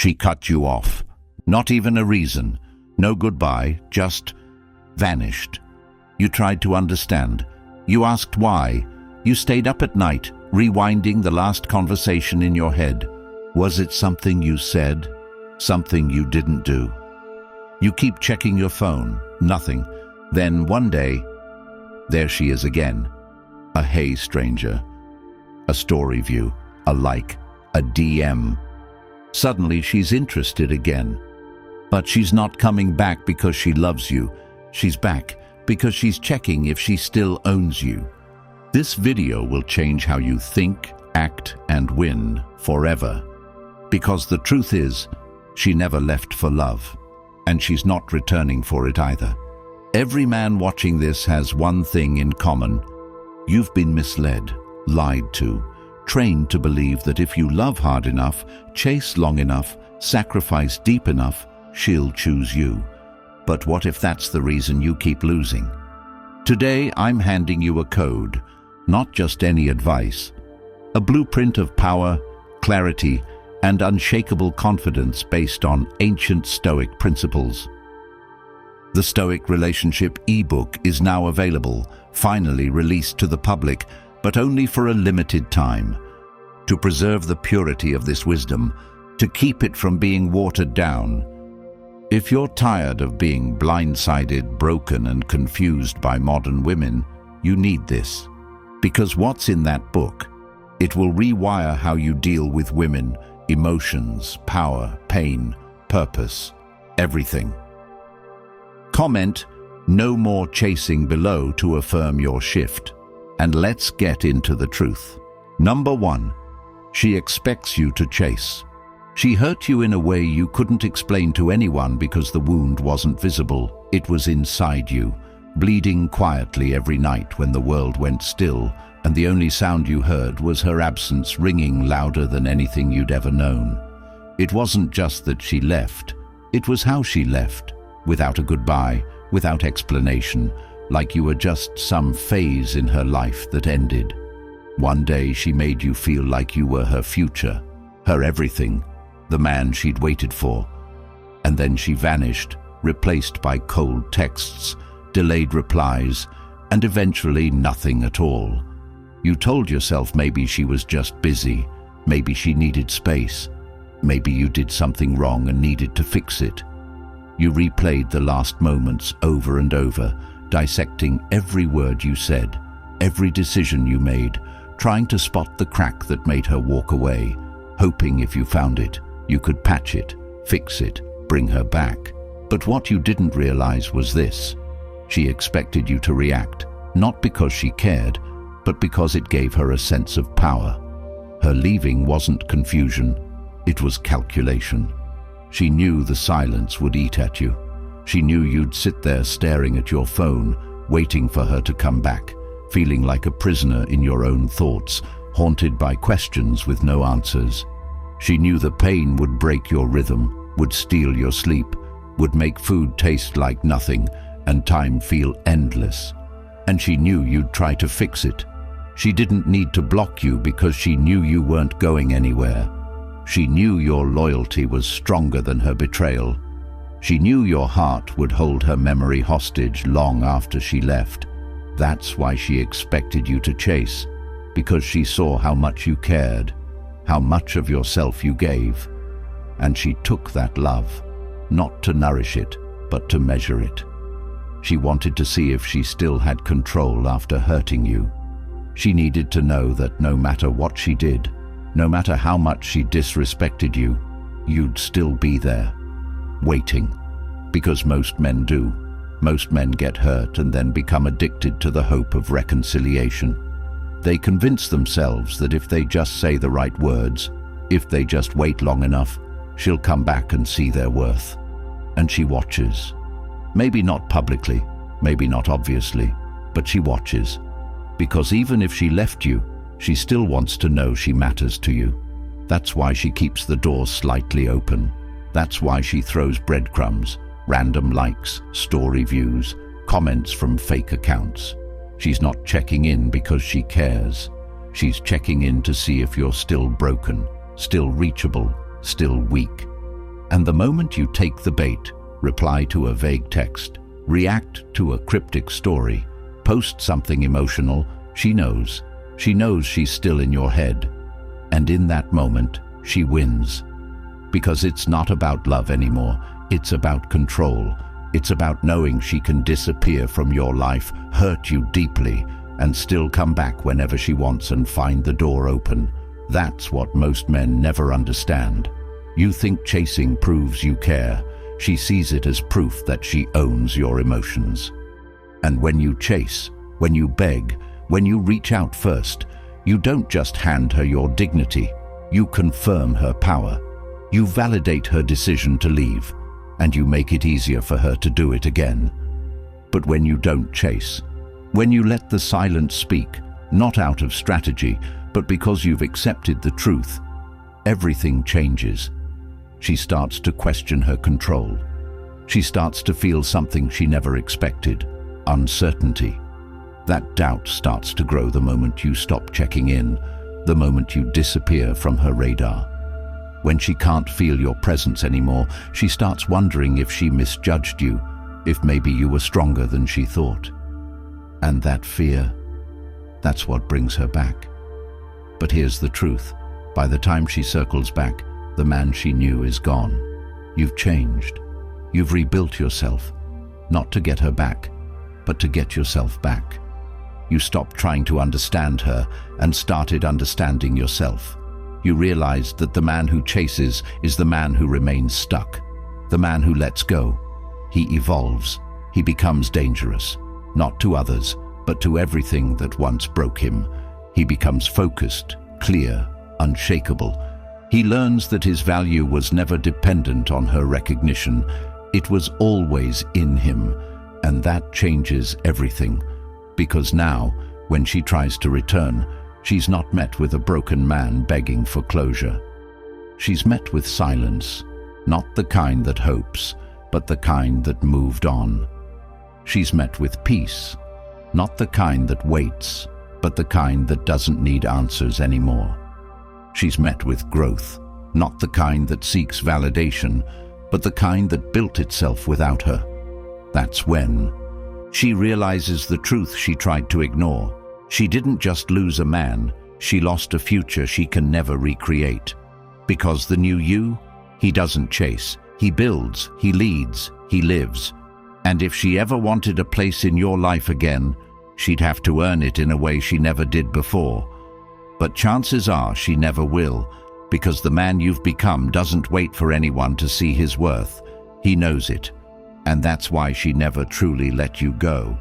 She cut you off. Not even a reason. No goodbye, just vanished. You tried to understand. You asked why. You stayed up at night, rewinding the last conversation in your head. Was it something you said? Something you didn't do? You keep checking your phone. Nothing. Then one day, there she is again. A hey stranger. A story view. A like. A DM. Suddenly she's interested again. But she's not coming back because she loves you. She's back because she's checking if she still owns you. This video will change how you think, act, and win forever. Because the truth is, she never left for love, and she's not returning for it either. Every man watching this has one thing in common. You've been misled, lied to, trained to believe that if you love hard enough, chase long enough, sacrifice deep enough, she'll choose you. But what if that's the reason you keep losing? Today, I'm handing you a code, not just any advice. A blueprint of power, clarity, and unshakable confidence based on ancient Stoic principles. The Stoic Relationship ebook is now available, finally released to the public, but only for a limited time. To preserve the purity of this wisdom, to keep it from being watered down. If you're tired of being blindsided, broken, and confused by modern women, you need this. Because what's in that book? It will rewire how you deal with women, emotions, power, pain, purpose, everything. Comment "No more chasing" below to affirm your shift. And let's get into the truth. Number 1. She expects you to chase. She hurt you in a way you couldn't explain to anyone because the wound wasn't visible. It was inside you, bleeding quietly every night when the world went still, and the only sound you heard was her absence ringing louder than anything you'd ever known. It wasn't just that she left, it was how she left, without a goodbye, without explanation, like you were just some phase in her life that ended. One day she made you feel like you were her future, her everything, the man she'd waited for. And then she vanished, replaced by cold texts, delayed replies, and eventually nothing at all. You told yourself maybe she was just busy, maybe she needed space, maybe you did something wrong and needed to fix it. You replayed the last moments over and over, dissecting every word you said, every decision you made, trying to spot the crack that made her walk away, hoping if you found it, you could patch it, fix it, bring her back. But what you didn't realize was this. She expected you to react, not because she cared, but because it gave her a sense of power. Her leaving wasn't confusion, it was calculation. She knew the silence would eat at you. She knew you'd sit there staring at your phone, waiting for her to come back, feeling like a prisoner in your own thoughts, haunted by questions with no answers. She knew the pain would break your rhythm, would steal your sleep, would make food taste like nothing, and time feel endless. And she knew you'd try to fix it. She didn't need to block you because she knew you weren't going anywhere. She knew your loyalty was stronger than her betrayal. She knew your heart would hold her memory hostage long after she left. That's why she expected you to chase, because she saw how much you cared, how much of yourself you gave. And she took that love, not to nourish it, but to measure it. She wanted to see if she still had control after hurting you. She needed to know that no matter what she did, no matter how much she disrespected you, you'd still be there, waiting. Because most men do. Most men get hurt and then become addicted to the hope of reconciliation. They convince themselves that if they just say the right words, if they just wait long enough, she'll come back and see their worth. And she watches. Maybe not publicly, maybe not obviously, but she watches. Because even if she left you, she still wants to know she matters to you. That's why she keeps the door slightly open. That's why she throws breadcrumbs, random likes, story views, comments from fake accounts. She's not checking in because she cares. She's checking in to see if you're still broken, still reachable, still weak. And the moment you take the bait, reply to a vague text, react to a cryptic story, post something emotional, she knows. She knows she's still in your head. And in that moment, she wins. Because it's not about love anymore. It's about control. It's about knowing she can disappear from your life, hurt you deeply, and still come back whenever she wants and find the door open. That's what most men never understand. You think chasing proves you care. She sees it as proof that she owns your emotions. And when you chase, when you beg, when you reach out first, you don't just hand her your dignity. You confirm her power. You validate her decision to leave, and you make it easier for her to do it again. But when you don't chase, when you let the silence speak, not out of strategy, but because you've accepted the truth, everything changes. She starts to question her control. She starts to feel something she never expected, uncertainty. That doubt starts to grow the moment you stop checking in, the moment you disappear from her radar. When she can't feel your presence anymore, she starts wondering if she misjudged you, if maybe you were stronger than she thought. And that fear, that's what brings her back. But here's the truth. By the time she circles back, the man she knew is gone. You've changed. You've rebuilt yourself, not to get her back, but to get yourself back. You stopped trying to understand her and started understanding yourself. You realized that the man who chases is the man who remains stuck, the man who lets go. He evolves. He becomes dangerous, not to others, but to everything that once broke him. He becomes focused, clear, unshakable. He learns that his value was never dependent on her recognition. It was always in him, and that changes everything. Because now, when she tries to return, she's not met with a broken man begging for closure. She's met with silence, not the kind that hopes, but the kind that moved on. She's met with peace, not the kind that waits, but the kind that doesn't need answers anymore. She's met with growth, not the kind that seeks validation, but the kind that built itself without her. That's when she realizes the truth she tried to ignore. She didn't just lose a man, she lost a future she can never recreate. Because the new you, he doesn't chase, he builds, he leads, he lives. And if she ever wanted a place in your life again, she'd have to earn it in a way she never did before. But chances are she never will, because the man you've become doesn't wait for anyone to see his worth. He knows it. And that's why she never truly let you go.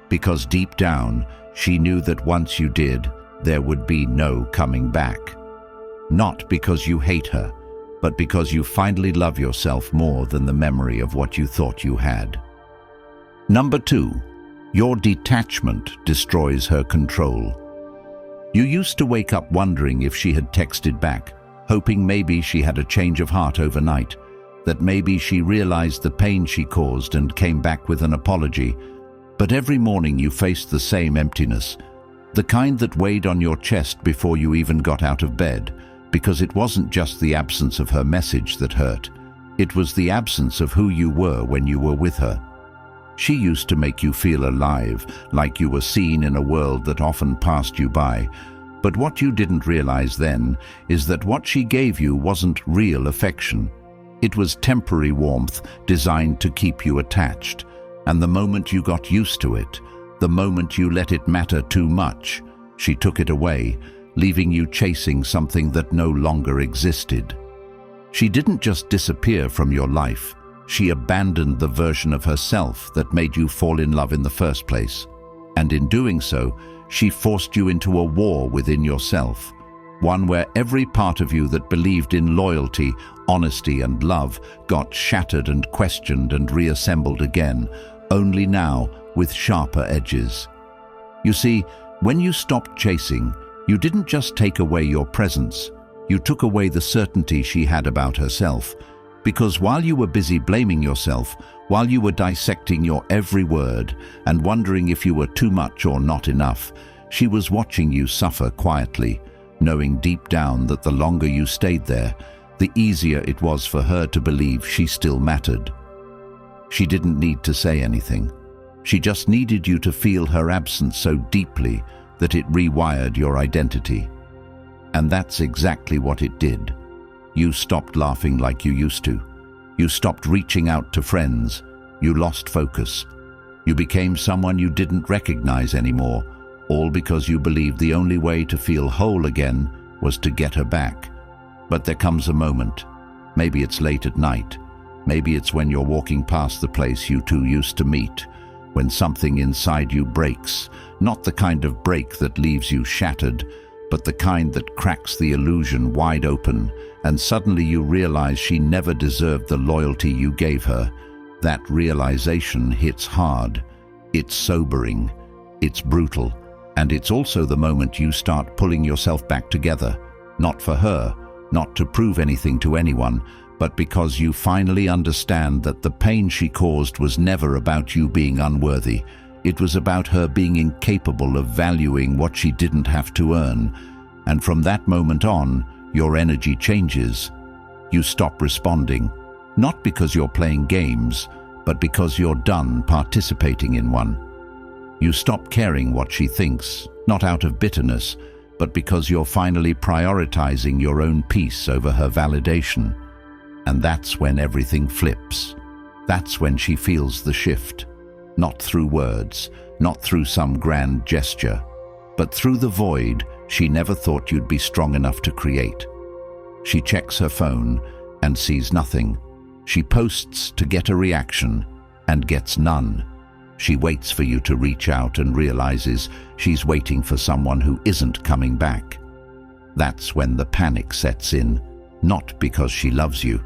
Because deep down, she knew that once you did, there would be no coming back. Not because you hate her, but because you finally love yourself more than the memory of what you thought you had. Number 2, your detachment destroys her control. You used to wake up wondering if she had texted back, hoping maybe she had a change of heart overnight, that maybe she realized the pain she caused and came back with an apology. But every morning you faced the same emptiness, the kind that weighed on your chest before you even got out of bed, because it wasn't just the absence of her message that hurt. It was the absence of who you were when you were with her. She used to make you feel alive, like you were seen in a world that often passed you by. But what you didn't realize then is that what she gave you wasn't real affection. It was temporary warmth designed to keep you attached. And the moment you got used to it, the moment you let it matter too much, she took it away, leaving you chasing something that no longer existed. She didn't just disappear from your life. She abandoned the version of herself that made you fall in love in the first place. And in doing so, she forced you into a war within yourself, one where every part of you that believed in loyalty, honesty, and love got shattered and questioned and reassembled again, only now with sharper edges. You see, when you stopped chasing, you didn't just take away your presence, you took away the certainty she had about herself. Because while you were busy blaming yourself, while you were dissecting your every word and wondering if you were too much or not enough, she was watching you suffer quietly, knowing deep down that the longer you stayed there, the easier it was for her to believe she still mattered. She didn't need to say anything. She just needed you to feel her absence so deeply that it rewired your identity. And that's exactly what it did. You stopped laughing like you used to. You stopped reaching out to friends. You lost focus. You became someone you didn't recognize anymore, all because you believed the only way to feel whole again was to get her back. But there comes a moment. Maybe it's late at night. Maybe it's when you're walking past the place you two used to meet, when something inside you breaks, not the kind of break that leaves you shattered, but the kind that cracks the illusion wide open, and suddenly you realize she never deserved the loyalty you gave her. That realization hits hard. It's sobering. It's brutal. And it's also the moment you start pulling yourself back together, not for her, not to prove anything to anyone, but because you finally understand that the pain she caused was never about you being unworthy. It was about her being incapable of valuing what she didn't have to earn. And from that moment on, your energy changes. You stop responding, not because you're playing games, but because you're done participating in one. You stop caring what she thinks, not out of bitterness, but because you're finally prioritizing your own peace over her validation. And that's when everything flips. That's when she feels the shift. Not through words, not through some grand gesture, but through the void she never thought you'd be strong enough to create. She checks her phone and sees nothing. She posts to get a reaction and gets none. She waits for you to reach out and realizes she's waiting for someone who isn't coming back. That's when the panic sets in, not because she loves you,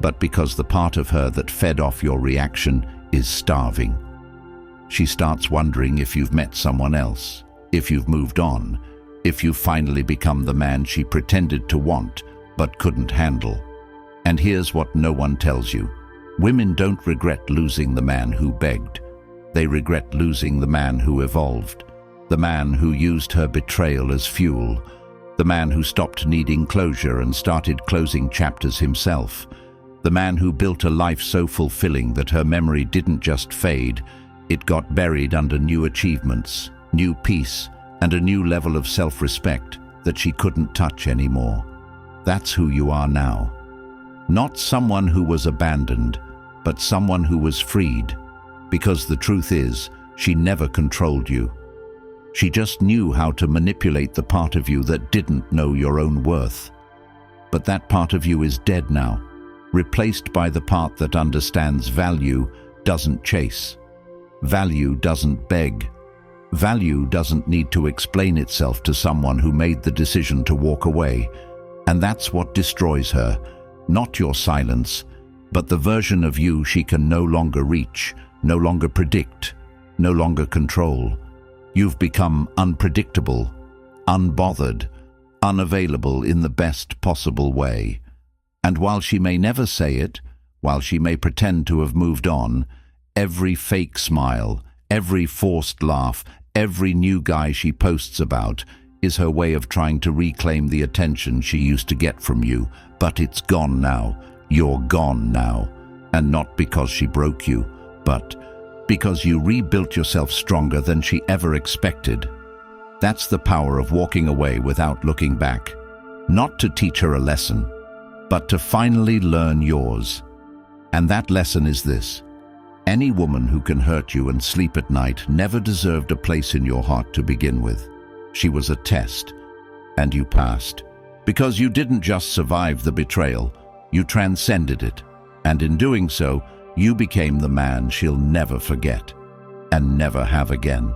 but because the part of her that fed off your reaction is starving. She starts wondering if you've met someone else, if you've moved on, if you've finally become the man she pretended to want but couldn't handle. And here's what no one tells you. Women don't regret losing the man who begged. They regret losing the man who evolved, the man who used her betrayal as fuel, the man who stopped needing closure and started closing chapters himself, the man who built a life so fulfilling that her memory didn't just fade, it got buried under new achievements, new peace, and a new level of self-respect that she couldn't touch anymore. That's who you are now. Not someone who was abandoned, but someone who was freed. Because the truth is, she never controlled you. She just knew how to manipulate the part of you that didn't know your own worth. But that part of you is dead now, replaced by the part that understands value doesn't chase. Value doesn't beg. Value doesn't need to explain itself to someone who made the decision to walk away. And that's what destroys her, not your silence, but the version of you she can no longer reach, no longer predict, no longer control. You've become unpredictable, unbothered, unavailable in the best possible way. And while she may never say it, while she may pretend to have moved on, every fake smile, every forced laugh, every new guy she posts about is her way of trying to reclaim the attention she used to get from you. But it's gone now. You're gone now. And not because she broke you, but because you rebuilt yourself stronger than she ever expected. That's the power of walking away without looking back. Not to teach her a lesson, but to finally learn yours. And that lesson is this: any woman who can hurt you and sleep at night never deserved a place in your heart to begin with. She was a test, and you passed. Because you didn't just survive the betrayal, you transcended it. And in doing so, you became the man she'll never forget, and never have again.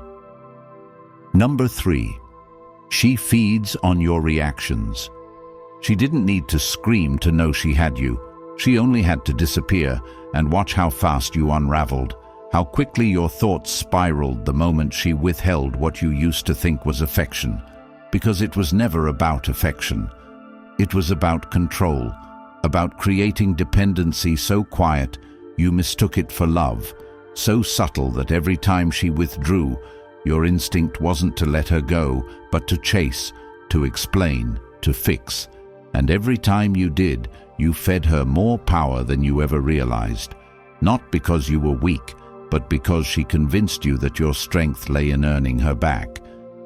Number 3, she feeds on your reactions. She didn't need to scream to know she had you. She only had to disappear and watch how fast you unraveled, how quickly your thoughts spiraled the moment she withheld what you used to think was affection. Because it was never about affection. It was about control, about creating dependency so quiet you mistook it for love, so subtle that every time she withdrew, your instinct wasn't to let her go, but to chase, to explain, to fix. And every time you did, You fed her more power than you ever realized, not because you were weak, but because she convinced you that your strength lay in earning her back.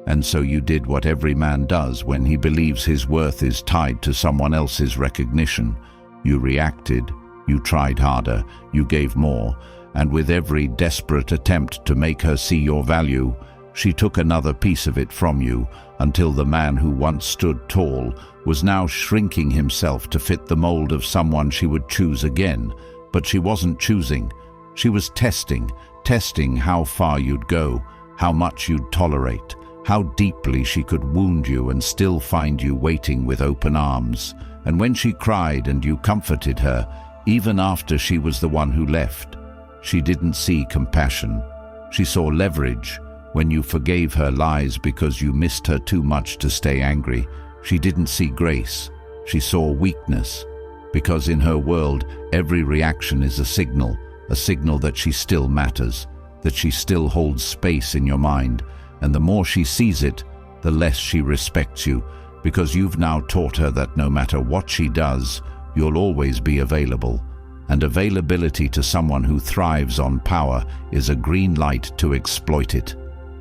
And so you did what every man does when he believes his worth is tied to someone else's recognition. You reacted, you tried harder, you gave more, and with every desperate attempt to make her see your value, she took another piece of it from you, until the man who once stood tall was now shrinking himself to fit the mold of someone she would choose again. But she wasn't choosing. She was testing how far you'd go, how much you'd tolerate, how deeply she could wound you and still find you waiting with open arms. And when she cried and you comforted her, even after she was the one who left, she didn't see compassion. She saw leverage. When you forgave her lies because you missed her too much to stay angry, she didn't see grace. She saw weakness. Because in her world, every reaction is a signal that she still matters, that she still holds space in your mind. And the more she sees it, the less she respects you, because you've now taught her that no matter what she does, you'll always be available. And availability to someone who thrives on power is a green light to exploit it.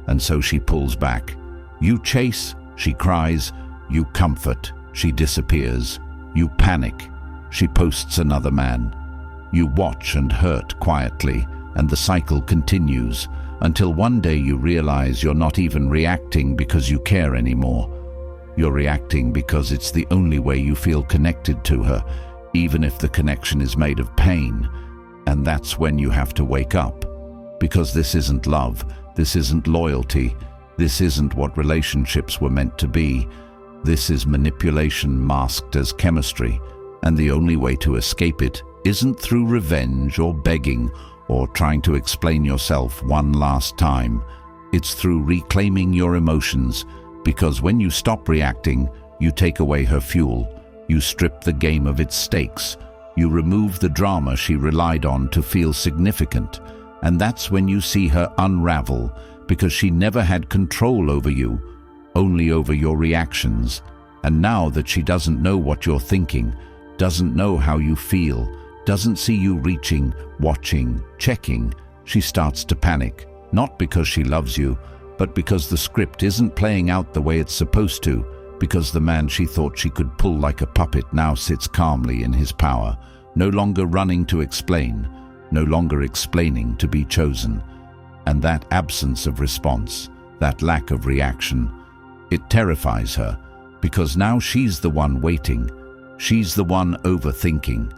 And so she pulls back. You chase, she cries. You comfort, she disappears. You panic, she posts another man. You watch and hurt quietly, and the cycle continues, until one day you realize you're not even reacting because you care anymore. You're reacting because it's the only way you feel connected to her, even if the connection is made of pain. And that's when you have to wake up. Because this isn't love, this isn't loyalty, this isn't what relationships were meant to be. This is manipulation masked as chemistry, and the only way to escape it isn't through revenge or begging or trying to explain yourself one last time. It's through reclaiming your emotions, because when you stop reacting, you take away her fuel. You strip the game of its stakes. You remove the drama she relied on to feel significant. And that's when you see her unravel, because she never had control over you, only over your reactions. And now that she doesn't know what you're thinking, doesn't know how you feel, doesn't see you reaching, watching, checking, she starts to panic, not because she loves you, but because the script isn't playing out the way it's supposed to, because the man she thought she could pull like a puppet now sits calmly in his power, no longer running to explain, no longer explaining to be chosen. And that absence of response, that lack of reaction, it terrifies her, because now she's the one waiting, she's the one overthinking,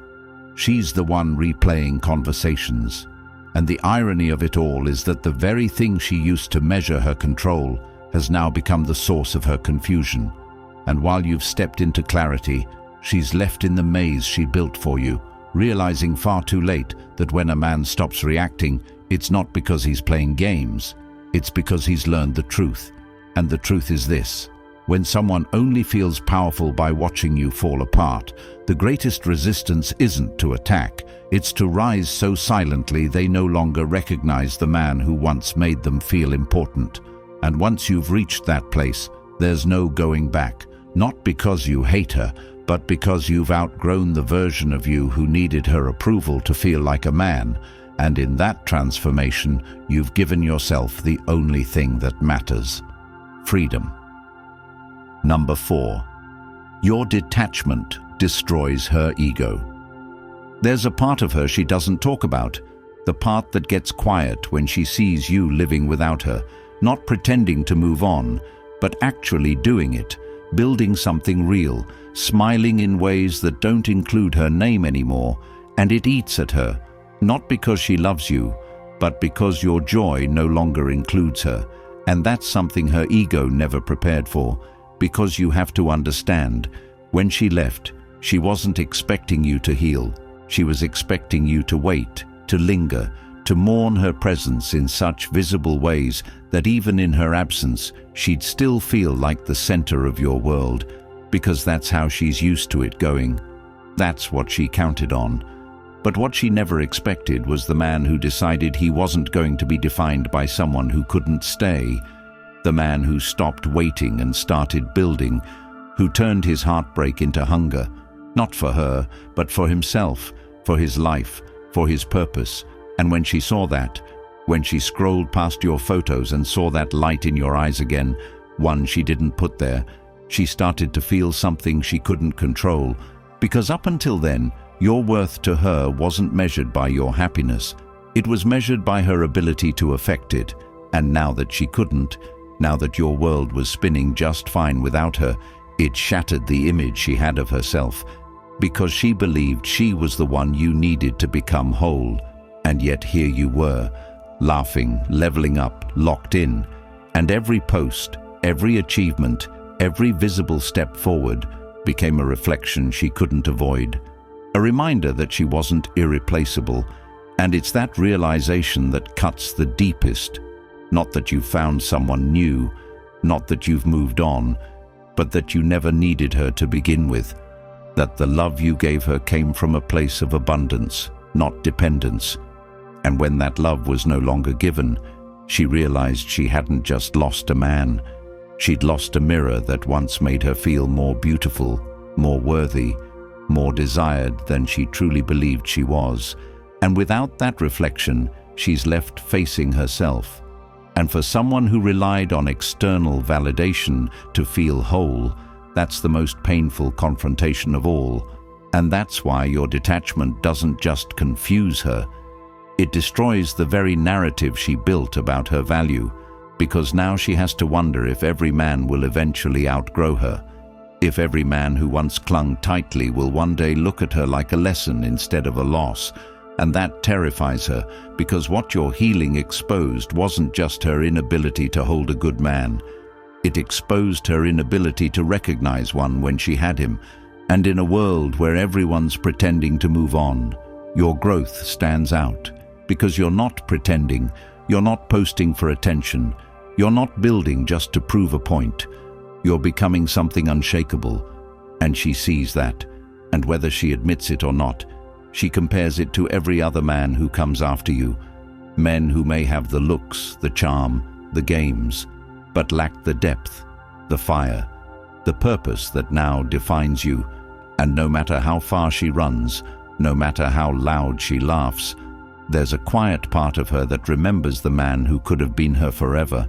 she's the one replaying conversations. And the irony of it all is that the very thing she used to measure her control has now become the source of her confusion. And while you've stepped into clarity, she's left in the maze she built for you, realizing far too late that when a man stops reacting, it's not because he's playing games, it's because he's learned the truth. And the truth is this: when someone only feels powerful by watching you fall apart, the greatest resistance isn't to attack, it's to rise so silently they no longer recognize the man who once made them feel important. And once you've reached that place, there's no going back, not because you hate her, but because you've outgrown the version of you who needed her approval to feel like a man. And in that transformation, you've given yourself the only thing that matters: freedom. Number 4. Your detachment destroys her ego. There's a part of her she doesn't talk about, the part that gets quiet when she sees you living without her, not pretending to move on, but actually doing it, building something real, smiling in ways that don't include her name anymore, and it eats at her, not because she loves you, but because your joy no longer includes her. And that's something her ego never prepared for, because you have to understand, when she left, she wasn't expecting you to heal. She was expecting you to wait, to linger, to mourn her presence in such visible ways that even in her absence, she'd still feel like the center of your world, because that's how she's used to it going. That's what she counted on. But what she never expected was the man who decided he wasn't going to be defined by someone who couldn't stay, the man who stopped waiting and started building, who turned his heartbreak into hunger, Not for her, but for himself, for his life, for his purpose. And when she saw that, when she scrolled past your photos and saw that light in your eyes again, one she didn't put there, she started to feel something she couldn't control. Because up until then, your worth to her wasn't measured by your happiness. It was measured by her ability to affect it. And now that she couldn't, now that your world was spinning just fine without her, it shattered the image she had of herself. Because she believed she was the one you needed to become whole. And yet here you were, laughing, leveling up, locked in. And every post, every achievement, every visible step forward became a reflection she couldn't avoid. A reminder that she wasn't irreplaceable. And it's that realization that cuts the deepest. Not that you've found someone new, not that you've moved on, but that you never needed her to begin with. That the love you gave her came from a place of abundance, not dependence. And when that love was no longer given, she realized she hadn't just lost a man. She'd lost a mirror that once made her feel more beautiful, more worthy, more desired than she truly believed she was. And without that reflection, she's left facing herself. And for someone who relied on external validation to feel whole, that's the most painful confrontation of all. And that's why your detachment doesn't just confuse her. It destroys the very narrative she built about her value, because now she has to wonder if every man will eventually outgrow her, if every man who once clung tightly will one day look at her like a lesson instead of a loss. And that terrifies her, because what your healing exposed wasn't just her inability to hold a good man. It exposed her inability to recognize one when she had him. And in a world where everyone's pretending to move on, your growth stands out. Because you're not pretending, you're not posting for attention, you're not building just to prove a point. You're becoming something unshakable. And she sees that. And whether she admits it or not, she compares it to every other man who comes after you. Men who may have the looks, the charm, the games, but lack the depth, the fire, the purpose that now defines you. And no matter how far she runs, no matter how loud she laughs, there's a quiet part of her that remembers the man who could have been her forever.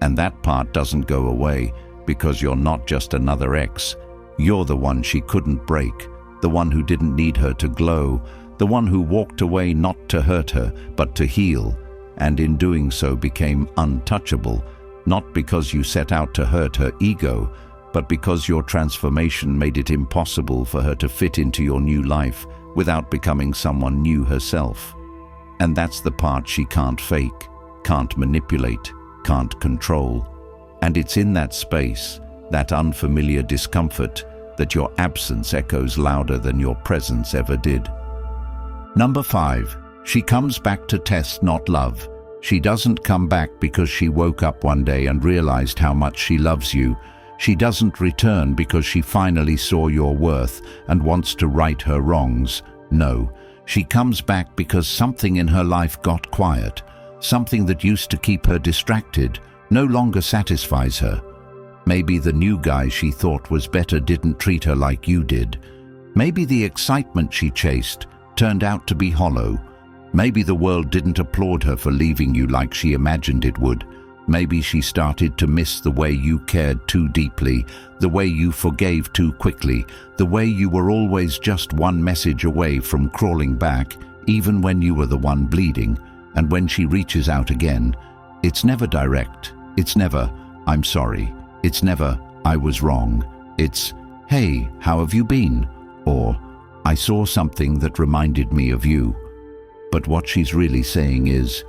And that part doesn't go away, because you're not just another ex. You're the one she couldn't break. The one who didn't need her to glow, the one who walked away not to hurt her, but to heal, and in doing so became untouchable, not because you set out to hurt her ego, but because your transformation made it impossible for her to fit into your new life without becoming someone new herself. And that's the part she can't fake, can't manipulate, can't control. And it's in that space, that unfamiliar discomfort, that your absence echoes louder than your presence ever did. Number 5. She comes back to test, not love. She doesn't come back because she woke up one day and realized how much she loves you. She doesn't return because she finally saw your worth and wants to right her wrongs. No, she comes back because something in her life got quiet. Something that used to keep her distracted no longer satisfies her. Maybe the new guy she thought was better didn't treat her like you did. Maybe the excitement she chased turned out to be hollow. Maybe the world didn't applaud her for leaving you like she imagined it would. Maybe she started to miss the way you cared too deeply, the way you forgave too quickly, the way you were always just one message away from crawling back, even when you were the one bleeding. And when she reaches out again, it's never direct. It's never, "I'm sorry." It's never, "I was wrong." It's, "Hey, how have you been?" Or, "I saw something that reminded me of you." But what she's really saying is,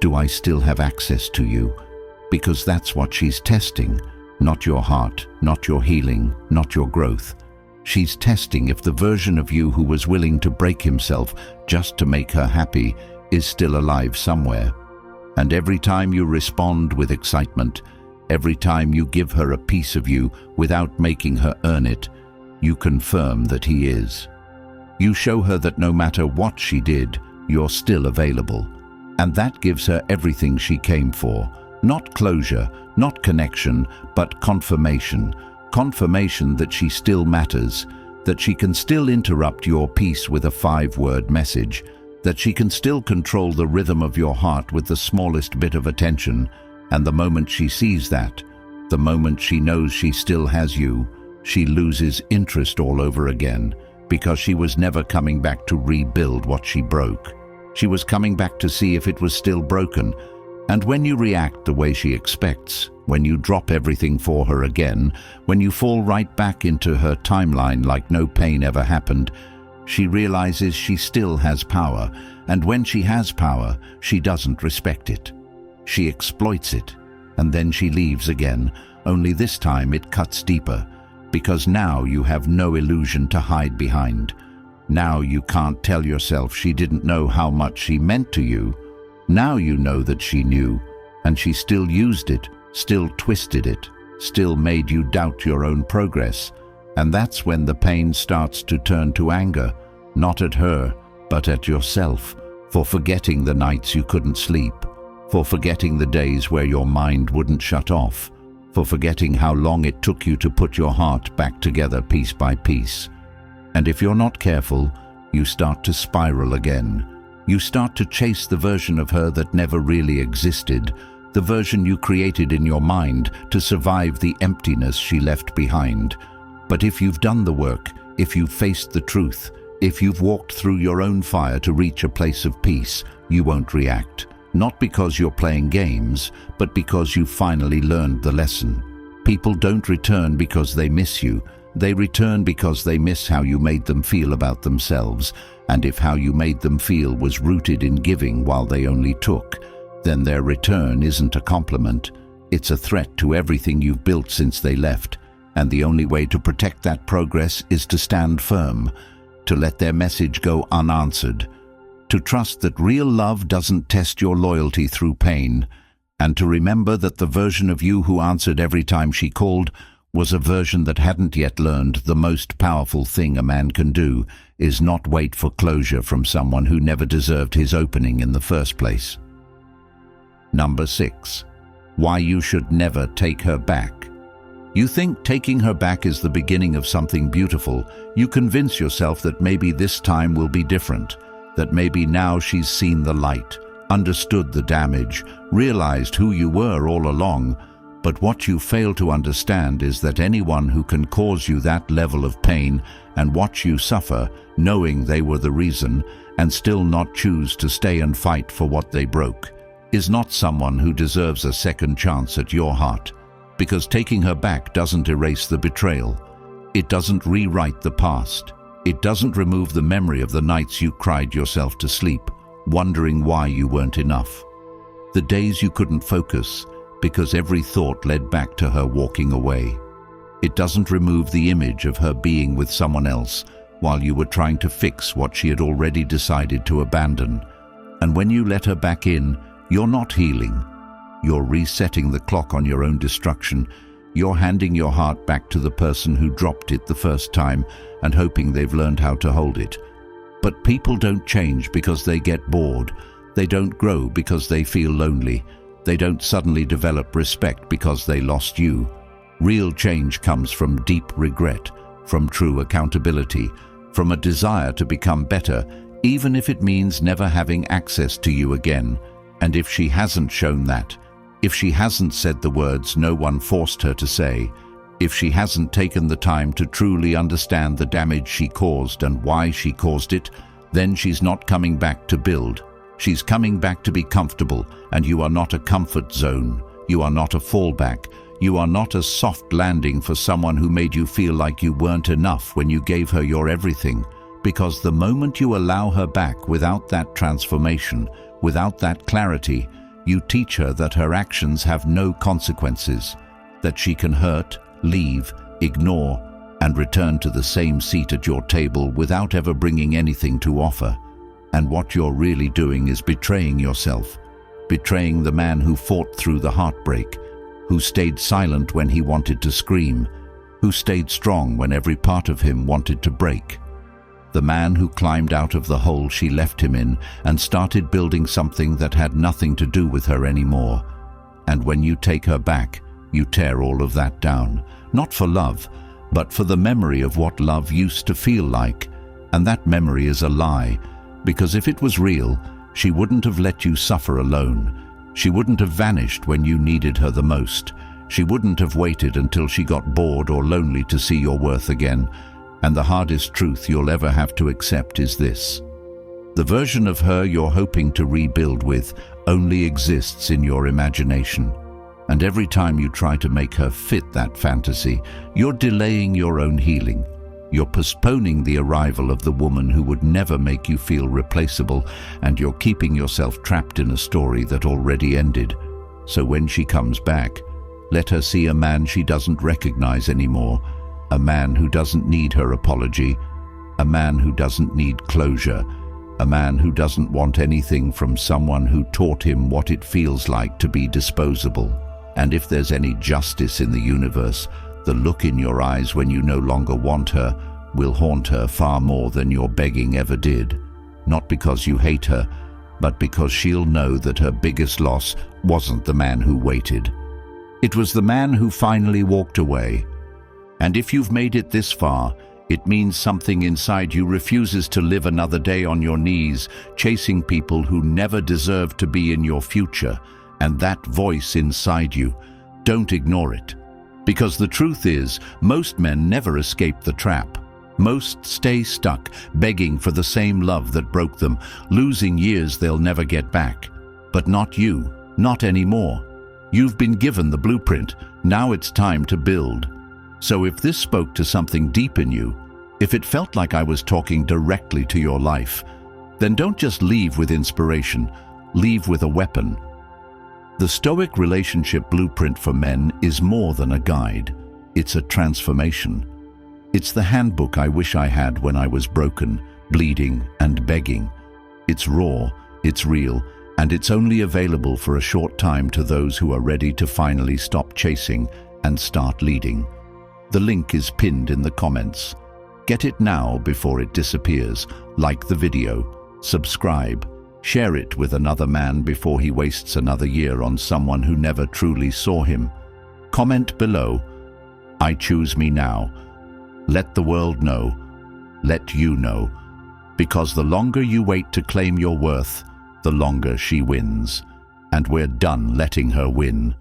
"Do I still have access to you?" Because that's what she's testing. Not your heart, not your healing, not your growth. She's testing if the version of you who was willing to break himself just to make her happy is still alive somewhere. And every time you respond with excitement, every time you give her a piece of you without making her earn it, you confirm that he is. You show her that no matter what she did, you're still available. And that gives her everything she came for. Not closure, not connection, but confirmation. Confirmation that she still matters, that she can still interrupt your peace with a 5-word message, that she can still control the rhythm of your heart with the smallest bit of attention, and the moment she sees that, the moment she knows she still has you, she loses interest all over again, because she was never coming back to rebuild what she broke. She was coming back to see if it was still broken. And when you react the way she expects, when you drop everything for her again, when you fall right back into her timeline like no pain ever happened, she realizes she still has power, and when she has power, she doesn't respect it. She exploits it, and then she leaves again, only this time it cuts deeper, because now you have no illusion to hide behind. Now you can't tell yourself she didn't know how much she meant to you. Now you know that she knew, and she still used it, still twisted it, still made you doubt your own progress. And that's when the pain starts to turn to anger, not at her, but at yourself, for forgetting the nights you couldn't sleep, for forgetting the days where your mind wouldn't shut off, for forgetting how long it took you to put your heart back together piece by piece. And if you're not careful, you start to spiral again. You start to chase the version of her that never really existed, the version you created in your mind to survive the emptiness she left behind. But if you've done the work, if you've faced the truth, if you've walked through your own fire to reach a place of peace, you won't react. Not because you're playing games, but because you finally learned the lesson. People don't return because they miss you. They return because they miss how you made them feel about themselves, and if how you made them feel was rooted in giving while they only took, then their return isn't a compliment. It's a threat to everything you've built since they left, and the only way to protect that progress is to stand firm, to let their message go unanswered, to trust that real love doesn't test your loyalty through pain, and to remember that the version of you who answered every time she called was a version that hadn't yet learned the most powerful thing a man can do is not wait for closure from someone who never deserved his opening in the first place. Number 6. Why you should never take her back. You think taking her back is the beginning of something beautiful. You convince yourself that maybe this time will be different, that maybe now she's seen the light, understood the damage, realized who you were all along. But what you fail to understand is that anyone who can cause you that level of pain and watch you suffer, knowing they were the reason, and still not choose to stay and fight for what they broke, is not someone who deserves a second chance at your heart. Because taking her back doesn't erase the betrayal. It doesn't rewrite the past. It doesn't remove the memory of the nights you cried yourself to sleep, wondering why you weren't enough. The days you couldn't focus, because every thought led back to her walking away. It doesn't remove the image of her being with someone else while you were trying to fix what she had already decided to abandon. And when you let her back in, you're not healing. You're resetting the clock on your own destruction. You're handing your heart back to the person who dropped it the first time and hoping they've learned how to hold it. But people don't change because they get bored. They don't grow because they feel lonely. They don't suddenly develop respect because they lost you. Real change comes from deep regret, from true accountability, from a desire to become better, even if it means never having access to you again. And if she hasn't shown that, if she hasn't said the words no one forced her to say, if she hasn't taken the time to truly understand the damage she caused and why she caused it, then she's not coming back to build. She's coming back to be comfortable, and you are not a comfort zone. You are not a fallback. You are not a soft landing for someone who made you feel like you weren't enough when you gave her your everything. Because the moment you allow her back without that transformation, without that clarity, you teach her that her actions have no consequences, that she can hurt, leave, ignore, and return to the same seat at your table without ever bringing anything to offer. And what you're really doing is betraying yourself, betraying the man who fought through the heartbreak, who stayed silent when he wanted to scream, who stayed strong when every part of him wanted to break. The man who climbed out of the hole she left him in and started building something that had nothing to do with her anymore. And when you take her back, you tear all of that down, not for love, but for the memory of what love used to feel like. And that memory is a lie, because if it was real, she wouldn't have let you suffer alone. She wouldn't have vanished when you needed her the most. She wouldn't have waited until she got bored or lonely to see your worth again. And the hardest truth you'll ever have to accept is this: the version of her you're hoping to rebuild with only exists in your imagination. And every time you try to make her fit that fantasy, you're delaying your own healing. You're postponing the arrival of the woman who would never make you feel replaceable, and you're keeping yourself trapped in a story that already ended. So when she comes back, let her see a man she doesn't recognize anymore, a man who doesn't need her apology, a man who doesn't need closure, a man who doesn't want anything from someone who taught him what it feels like to be disposable. And if there's any justice in the universe, the look in your eyes when you no longer want her will haunt her far more than your begging ever did. Not because you hate her, but because she'll know that her biggest loss wasn't the man who waited. It was the man who finally walked away. And if you've made it this far, it means something inside you refuses to live another day on your knees, chasing people who never deserved to be in your future. And that voice inside you, don't ignore it. Because the truth is, most men never escape the trap. Most stay stuck, begging for the same love that broke them, losing years they'll never get back. But not you, not anymore. You've been given the blueprint, now it's time to build. So if this spoke to something deep in you, if it felt like I was talking directly to your life, then don't just leave with inspiration, leave with a weapon. The Stoic relationship blueprint for men is more than a guide. It's a transformation. It's the handbook I wish I had when I was broken, bleeding, and begging. It's raw, it's real, and it's only available for a short time to those who are ready to finally stop chasing and start leading. The link is pinned in the comments. Get it now before it disappears. Like the video, subscribe, share it with another man before he wastes another year on someone who never truly saw him. Comment below, I choose me now. Let the world know, let you know, because the longer you wait to claim your worth, the longer she wins. And we're done letting her win.